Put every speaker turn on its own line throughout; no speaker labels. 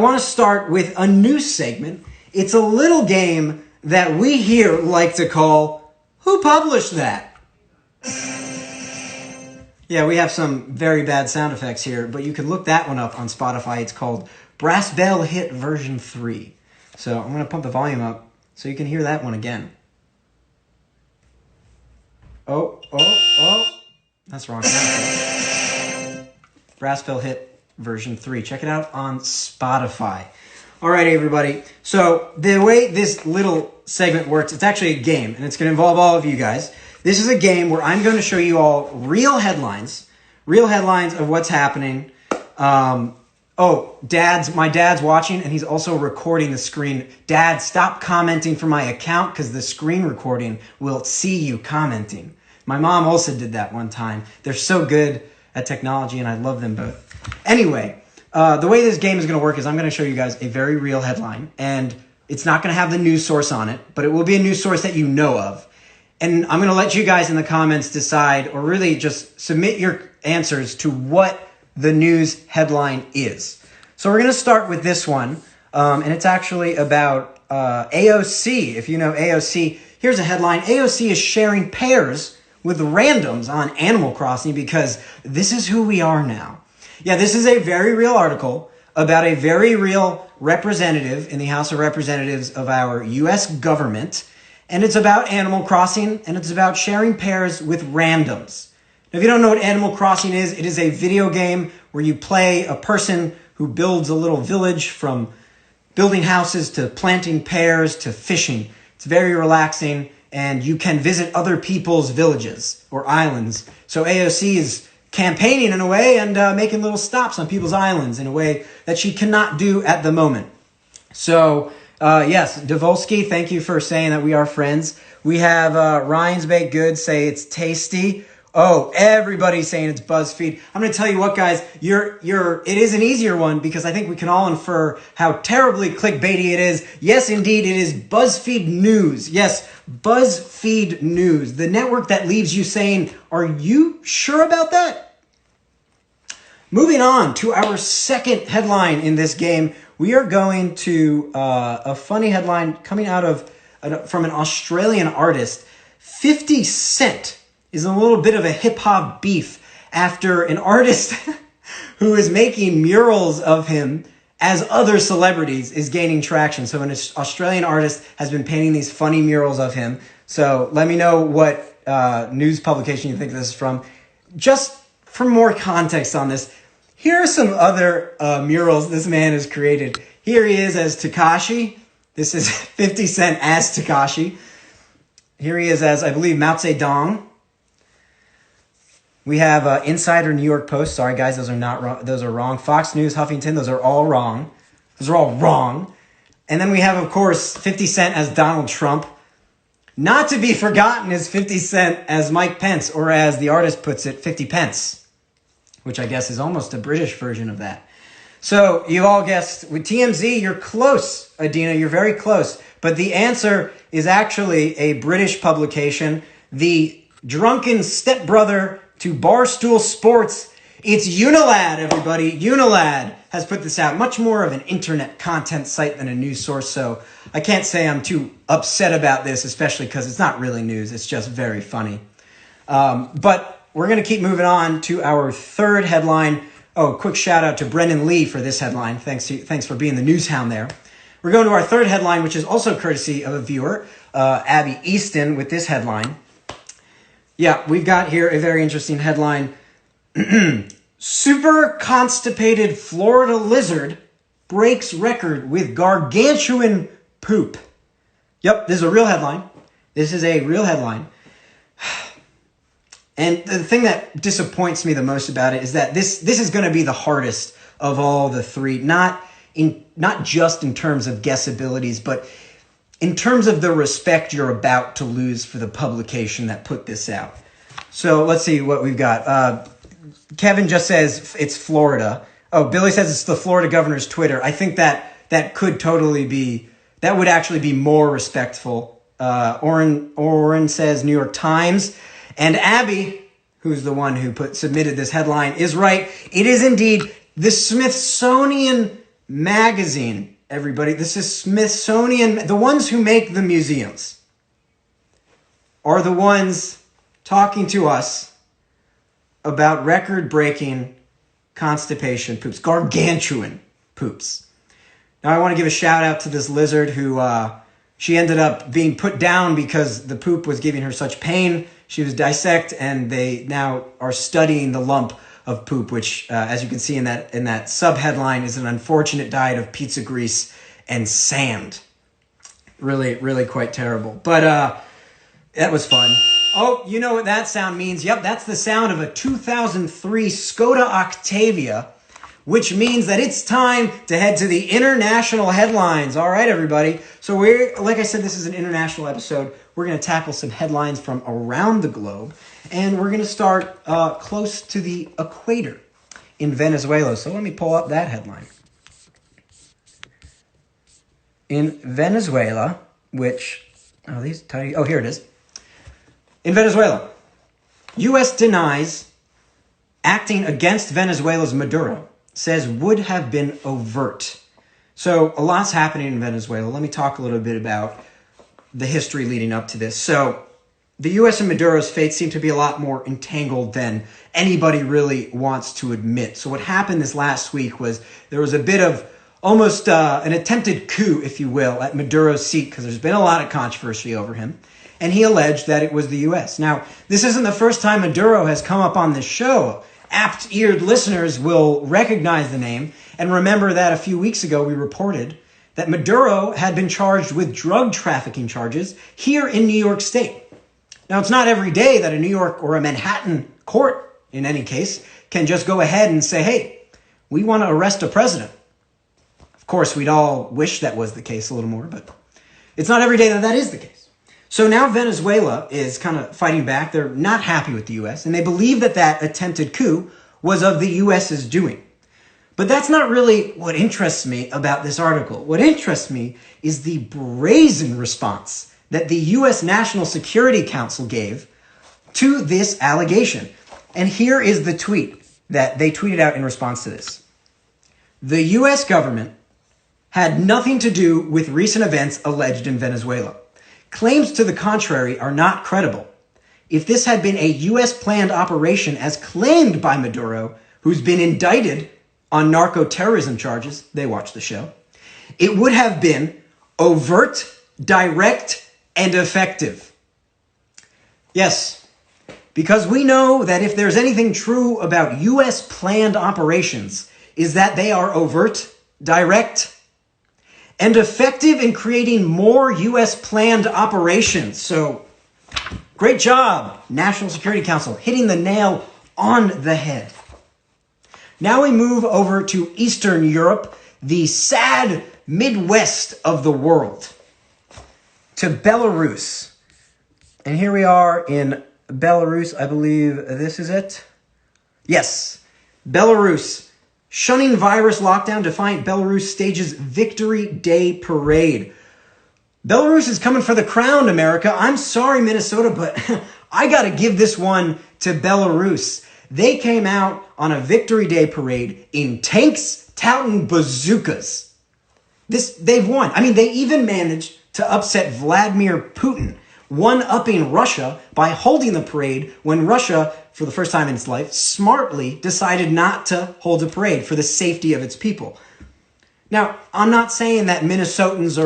I want to start with a new segment. It's a little game that we here like to call Who Published That? Yeah, we have some very bad sound effects here, but you can look that one up on Spotify. It's called Brass Bell Hit Version 3. So I'm going to pump the volume up so you can hear that one again. Oh. That's wrong. Brass Bell Hit Version 3. Check it out on Spotify. All right, everybody. So the way this little segment works, it's actually a game, and it's going to involve all of you guys. This is a game where I'm going to show you all real headlines of what's happening. My dad's watching, and he's also recording the screen. Dad, stop commenting from my account because the screen recording will see you commenting. My mom also did that one time. They're so good at technology, and I love them both. Anyway, the way this game is going to work is I'm going to show you guys a very real headline, and it's not going to have the news source on it, but it will be a news source that you know of. And I'm going to let you guys in the comments decide, or really just submit your answers to what the news headline is. So we're going to start with this one, and it's actually about AOC. If you know AOC, here's a headline. AOC is sharing pairs with randoms on Animal Crossing because this is who we are now. Yeah, this is a very real article about a very real representative in the House of Representatives of our U.S. government. And it's about Animal Crossing, and it's about sharing pairs with randoms. Now, if you don't know what Animal Crossing is, it is a video game where you play a person who builds a little village, from building houses to planting pears to fishing. It's very relaxing, and you can visit other people's villages or islands. So AOC is campaigning in a way and making little stops on people's islands in a way that she cannot do at the moment. So, yes, Devolsky, thank you for saying that we are friends. We have Ryan's Baked Goods say it's tasty. Oh, everybody's saying it's BuzzFeed. I'm going to tell you what, guys, it is an easier one because I think we can all infer how terribly clickbaity it is. Yes, indeed, it is BuzzFeed News. Yes, BuzzFeed News, the network that leaves you saying, are you sure about that? Moving on to our second headline in this game, we are going to a funny headline coming out from an Australian artist. 50 Cent is a little bit of a hip-hop beef after an artist who is making murals of him as other celebrities is gaining traction. So an Australian artist has been painting these funny murals of him. So let me know what news publication you think this is from. Just for more context on this, here are some other murals this man has created. Here he is as Tekashi. This is 50 Cent as Tekashi. Here he is as, I believe, Mao Zedong. We have Insider, New York Post. Sorry, guys, those are not wrong. Those are wrong. Fox News, Huffington. Those are all wrong. Those are all wrong. And then we have, of course, 50 Cent as Donald Trump. Not to be forgotten is 50 Cent as Mike Pence, or as the artist puts it, 50 pence, which I guess is almost a British version of that. So you all guessed with TMZ, you're close, Adina. You're very close. But the answer is actually a British publication, the drunken stepbrother to Barstool Sports. It's Unilad, everybody. Unilad has put this out. Much more of an internet content site than a news source, so I can't say I'm too upset about this, especially because it's not really news. It's just very funny. But we're going to keep moving on to our third headline. Oh, quick shout out to Brendan Lee for this headline. Thanks for being the news hound there. We're going to our third headline, which is also courtesy of a viewer, Abby Easton, with this headline. Yeah, we've got here a very interesting headline. Super constipated Florida lizard breaks record with gargantuan poop. Yep, this is a real headline. This is a real headline. And the thing that disappoints me the most about it is that this is going to be the hardest of all the three. Not just in terms of guessabilities, but in terms of the respect you're about to lose for the publication that put this out. So let's see what we've got. Kevin just says it's Florida. Oh, Billy says it's the Florida governor's Twitter. I think that could totally be, that would actually be more respectful. Oren says New York Times. And Abby, who's the one who submitted this headline, is right. It is indeed the Smithsonian magazine, everybody. This is Smithsonian. The ones who make the museums are the ones talking to us about record-breaking constipation poops, gargantuan poops. Now, I want to give a shout out to this lizard who she ended up being put down because the poop was giving her such pain. She was dissected, and they now are studying the lump of poop, which, as you can see in that sub-headline, is an unfortunate diet of pizza grease and sand. Really, really quite terrible. But that was fun. Oh, you know what that sound means. Yep, that's the sound of a 2003 Skoda Octavia, which means that it's time to head to the international headlines. All right, everybody. So like I said, this is an international episode. We're going to tackle some headlines from around the globe, and we're going to start close to the equator in Venezuela. So let me pull up that headline. In Venezuela, here it is. In Venezuela, U.S. denies acting against Venezuela's Maduro, says would have been overt. So a lot's happening in Venezuela. Let me talk a little bit about the history leading up to this. So the U.S. and Maduro's fate seem to be a lot more entangled than anybody really wants to admit. So what happened this last week was there was a bit of almost an attempted coup, if you will, at Maduro's seat, because there's been a lot of controversy over him. And he alleged that it was the U.S. Now, this isn't the first time Maduro has come up on this show. Apt-eared listeners will recognize the name and remember that a few weeks ago we reported that Maduro had been charged with drug trafficking charges here in New York State. Now, it's not every day that a New York or a Manhattan court, in any case, can just go ahead and say, hey, we want to arrest a president. Of course, we'd all wish that was the case a little more, but it's not every day that that is the case. So now Venezuela is kind of fighting back. They're not happy with the U.S., and they believe that that attempted coup was of the U.S.'s doing. But that's not really what interests me about this article. What interests me is the brazen response that the U.S. National Security Council gave to this allegation. And here is the tweet that they tweeted out in response to this. The U.S. government had nothing to do with recent events alleged in Venezuela. Claims to the contrary are not credible. If this had been a U.S. planned operation as claimed by Maduro, who's been indicted on narco-terrorism charges, they watch the show, it would have been overt, direct, and effective. Yes, because we know that if there's anything true about U.S. planned operations, is that they are overt, direct, and effective in creating more U.S. planned operations. So, great job, National Security Council, hitting the nail on the head. Now we move over to Eastern Europe, the sad Midwest of the world, to Belarus. And here we are in Belarus. I believe this is it. Yes, Belarus. Shunning virus lockdown, defiant Belarus stages Victory Day parade. Belarus is coming for the crown, America. I'm sorry, Minnesota, but I got to give this one to Belarus. They came out on a Victory Day parade in tanks, touting bazookas. They've won. I mean, they even managed to upset Vladimir Putin, one-upping Russia by holding the parade when Russia, for the first time in its life, smartly decided not to hold a parade for the safety of its people. Now, I'm not saying that Minnesotans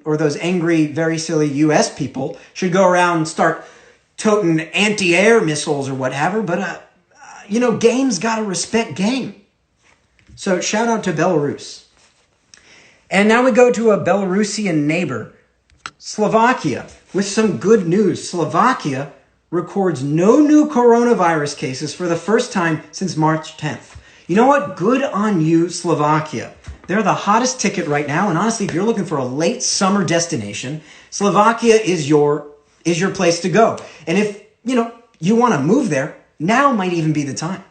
or those angry, very silly U.S. people should go around and start toting anti-air missiles or whatever, but, game's got to respect game. So shout out to Belarus. And now we go to a Belarusian neighbor, Slovakia, with some good news. Slovakia records no new coronavirus cases for the first time since March 10th. You know what? Good on you, Slovakia. They're the hottest ticket right now, and honestly, if you're looking for a late summer destination, Slovakia is your place to go. And if, you want to move there, now might even be the time.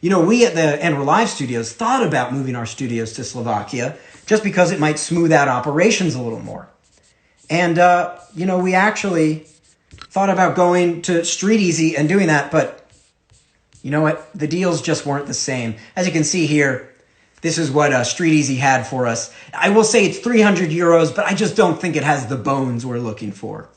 We at the And We're Live studios thought about moving our studios to Slovakia just because it might smooth out operations a little more. And, we actually thought about going to Street Easy and doing that, but you know what? The deals just weren't the same. As you can see here, This is what Street Easy had for us. I will say it's 300 euros, but I just don't think it has the bones we're looking for.